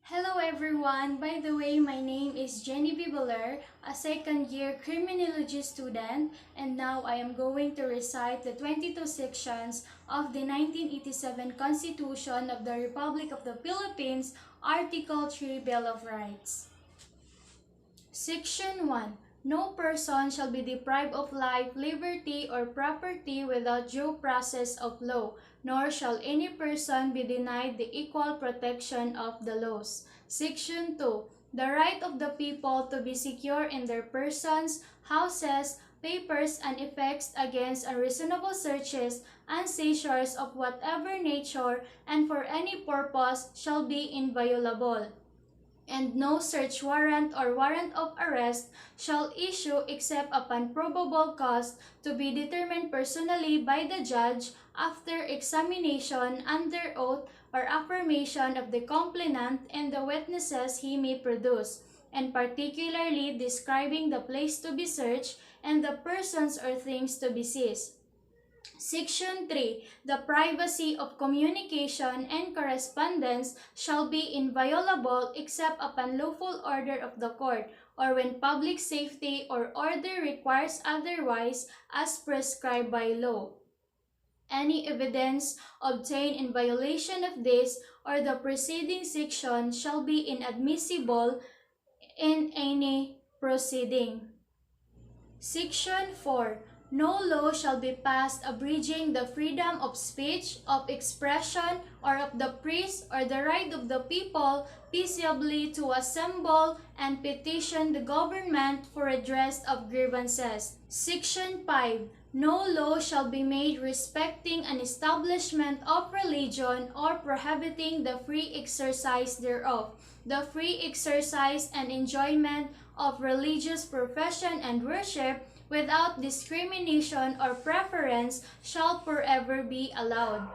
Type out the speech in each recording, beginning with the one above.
Hello everyone! By the way, my name is JENEVIE, a second-year criminology student, and now I am going to recite the 22 sections of the 1987 Constitution of the Republic of the Philippines, Article 3, Bill of Rights. Section 1. No person shall be deprived of life, liberty, or property without due process of law, nor shall any person be denied the equal protection of the laws. Section 2. The right of the people to be secure in their persons, houses, papers, and effects against unreasonable searches and seizures of whatever nature and for any purpose shall be inviolable, and no search warrant or warrant of arrest shall issue except upon probable cause to be determined personally by the judge after examination under oath or affirmation of the complainant and the witnesses he may produce, and particularly describing the place to be searched and the persons or things to be seized. Section 3. The privacy of communication and correspondence shall be inviolable except upon lawful order of the court, or when public safety or order requires otherwise as prescribed by law. Any evidence obtained in violation of this or the preceding section shall be inadmissible in any proceeding. Section 4. No law shall be passed abridging the freedom of speech, of expression, or of the press, or the right of the people peaceably to assemble and petition the government for redress of grievances. Section 5. No law shall be made respecting an establishment of religion or prohibiting the free exercise thereof, the free exercise and enjoyment of religious profession and worship without discrimination or preference shall forever be allowed.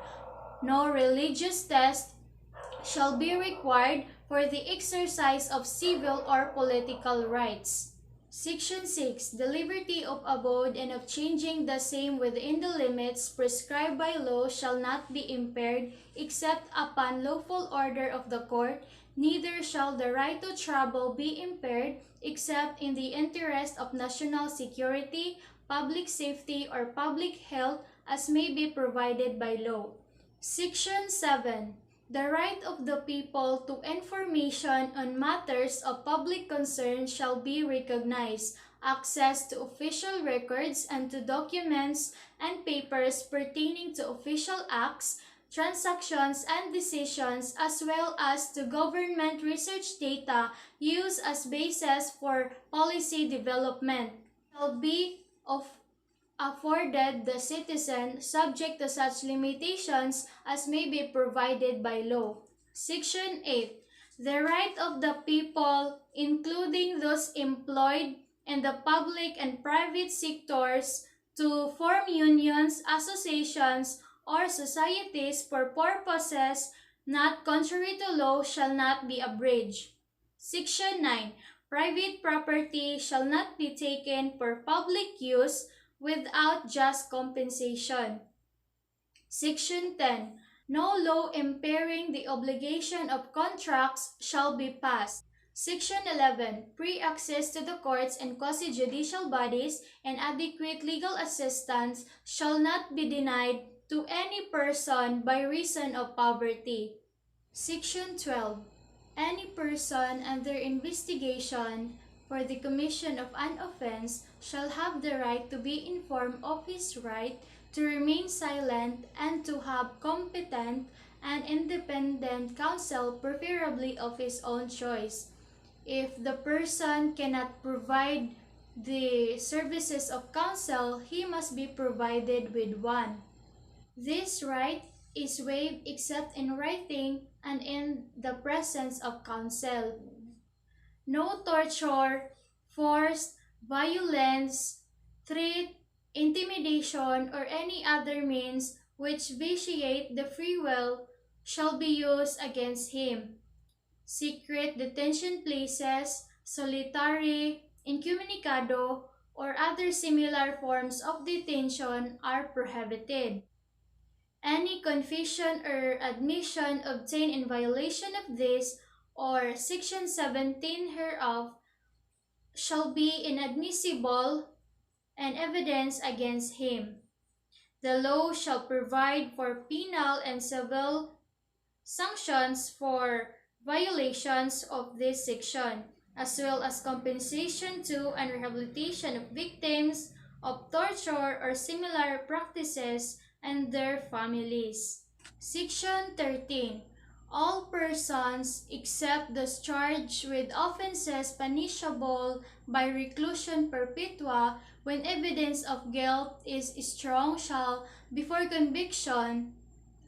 No religious test shall be required for the exercise of civil or political rights. Section 6. The liberty of abode and of changing the same within the limits prescribed by law shall not be impaired except upon lawful order of the court, neither shall the right to travel be impaired except in the interest of national security, public safety, or public health as may be provided by law. Section 7. The right of the people to information on matters of public concern shall be recognized. Access to official records and to documents and papers pertaining to official acts, transactions, and decisions, as well as to government research data used as basis for policy development, shall be afforded the citizen subject to such limitations as may be provided by law. Section 8. The right of the people, including those employed in the public and private sectors, to form unions, associations, or societies for purposes not contrary to law shall not be abridged. Section 9. Private property shall not be taken for public use without just compensation. Section 10. No law impairing the obligation of contracts shall be passed. Section 11. Free access to the courts and quasi-judicial bodies and adequate legal assistance shall not be denied to any person by reason of poverty. Section 12. Any person under investigation for the commission of an offense shall have the right to be informed of his right to remain silent and to have competent and independent counsel, preferably of his own choice. If the person cannot provide the services of counsel, he must be provided with one. This right is waived except in writing and in the presence of counsel. No torture, force, violence, threat, intimidation, or any other means which vitiate the free will shall be used against him. Secret detention places, solitary, incommunicado, or other similar forms of detention are prohibited. Any confession or admission obtained in violation of this or Section 17 hereof shall be inadmissible and evidence against him. The law shall provide for penal and civil sanctions for violations of this section, as well as compensation to and rehabilitation of victims of torture or similar practices and their families. Section 13. All persons except those charged with offenses punishable by reclusion perpetua when evidence of guilt is strong shall, before conviction,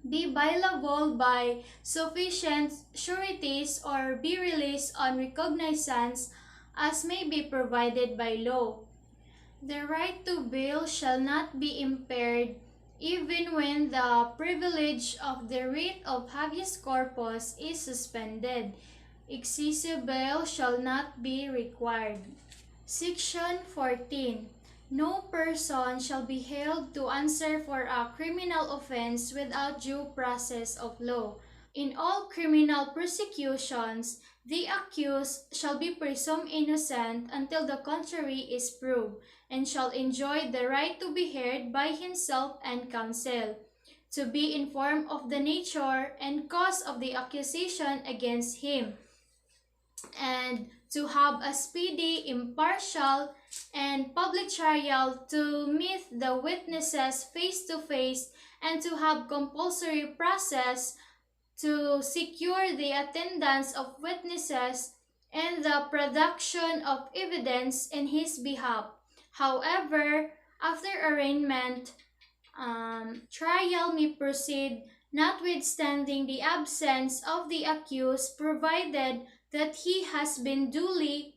be bailable by sufficient sureties or be released on recognizance as may be provided by law. The right to bail shall not be impaired even when the privilege of the writ of habeas corpus is suspended. Excessive bail shall not be required. Section 14. No person shall be held to answer for a criminal offense without due process of law. In all criminal prosecutions, the accused shall be presumed innocent until the contrary is proved, and shall enjoy the right to be heard by himself and counsel, to be informed of the nature and cause of the accusation against him, and to have a speedy, impartial, and public trial, to meet the witnesses face to face, and to have compulsory process to secure the attendance of witnesses and the production of evidence in his behalf. However, after arraignment, trial may proceed notwithstanding the absence of the accused, provided that he has been duly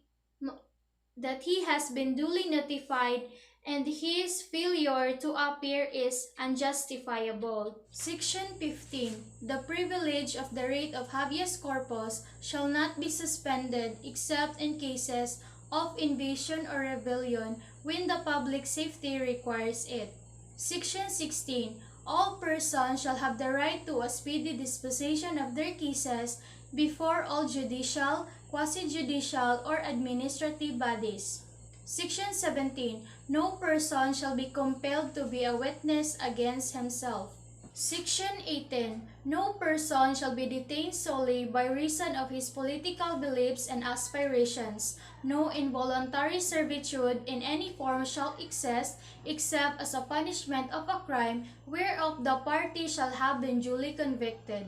notified and his failure to appear is unjustifiable. Section 15. The privilege of the writ of habeas corpus shall not be suspended except in cases of invasion or rebellion when the public safety requires it. Section 16. All persons shall have the right to a speedy disposition of their cases before all judicial, quasi-judicial, or administrative bodies. Section 17. No person shall be compelled to be a witness against himself. Section 18. No person shall be detained solely by reason of his political beliefs and aspirations. No involuntary servitude in any form shall exist, except as a punishment of a crime whereof the party shall have been duly convicted.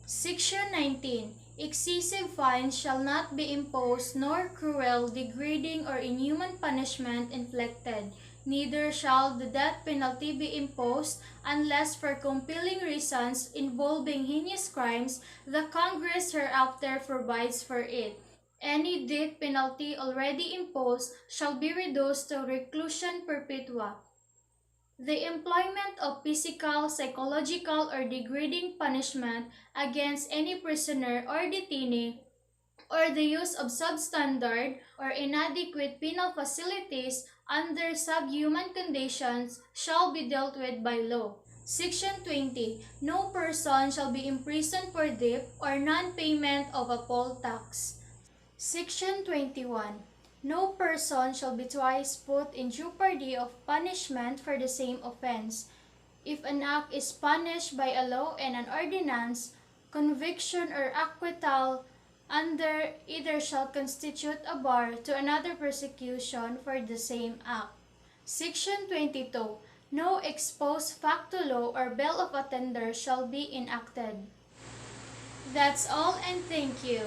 Section 19. Excessive fines shall not be imposed, nor cruel, degrading, or inhuman punishment inflicted. Neither shall the death penalty be imposed unless for compelling reasons involving heinous crimes the Congress hereafter provides for it. Any death penalty already imposed shall be reduced to reclusion perpetua. The employment of physical, psychological, or degrading punishment against any prisoner or detainee, or the use of substandard or inadequate penal facilities under subhuman conditions shall be dealt with by law. Section 20. No person shall be imprisoned for debt or non-payment of a poll tax. Section 21. No person shall be twice put in jeopardy of punishment for the same offense. If an act is punished by a law and an ordinance, conviction or acquittal under either shall constitute a bar to another prosecution for the same act. Section 22. No ex post facto law or bail of attender shall be enacted. That's all, and thank you.